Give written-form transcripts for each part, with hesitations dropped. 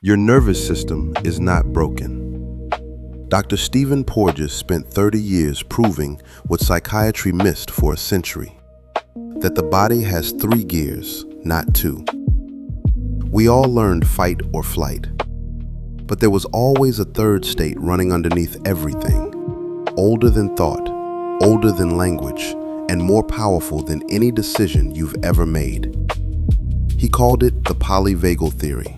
Your nervous system is not broken. Dr. Stephen Porges spent 30 years proving what psychiatry missed for a century, that the body has 3 gears, not 2. We all learned fight or flight, but there was always a third state running underneath everything, older than thought, older than language, and more powerful than any decision you've ever made. He called it the Polyvagal theory.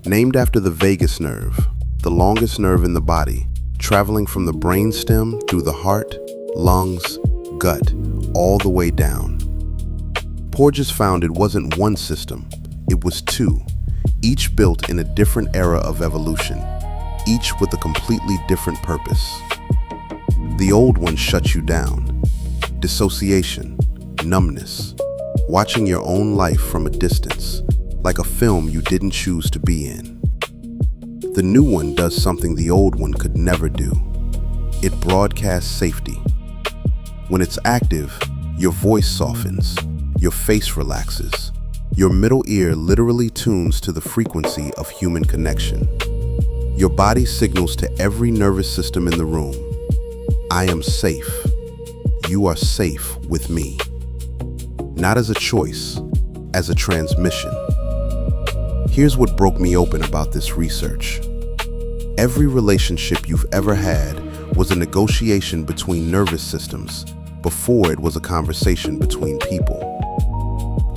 Named after the vagus nerve, the longest nerve in the body, traveling from the brainstem through the heart, lungs, gut, all the way down. Porges found it wasn't one system, it was 2, each built in a different era of evolution, each with a completely different purpose. The old one shut you down. Dissociation, numbness, watching your own life from a distance, like a film you didn't choose to be in. The new one does something the old one could never do. It broadcasts safety. When it's active, your voice softens, your face relaxes, your middle ear literally tunes to the frequency of human connection. Your body signals to every nervous system in the room, I am safe. You are safe with me. Not as a choice, as a transmission. Here's what broke me open about this research. Every relationship you've ever had was a negotiation between nervous systems before it was a conversation between people.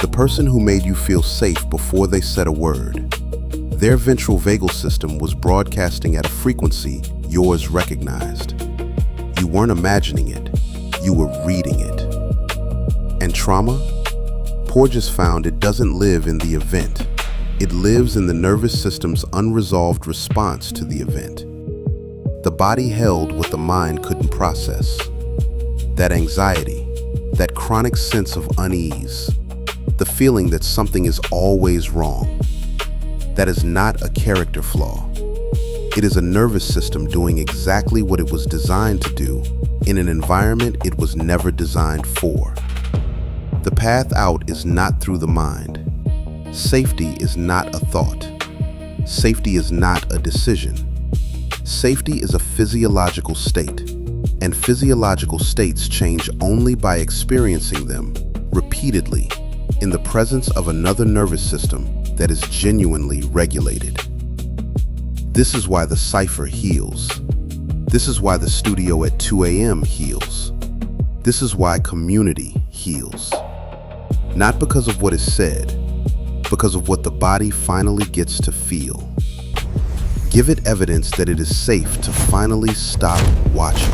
The person who made you feel safe before they said a word, their ventral vagal system was broadcasting at a frequency yours recognized. You weren't imagining it, you were reading it. And trauma? Porges found it doesn't live in the event. It lives in the nervous system's unresolved response to the event. The body held what the mind couldn't process. That anxiety, that chronic sense of unease, the feeling that something is always wrong. That is not a character flaw. It is a nervous system doing exactly what it was designed to do in an environment it was never designed for. The path out is not through the mind. Safety is not a thought. Safety is not a decision. Safety is a physiological state, and physiological states change only by experiencing them repeatedly in the presence of another nervous system that is genuinely regulated. This is why the cipher heals. This is why the studio at 2 a.m. heals. This is why community heals. Not because of what is said, because of what the body finally gets to feel. Give it evidence that it is safe to finally stop watching.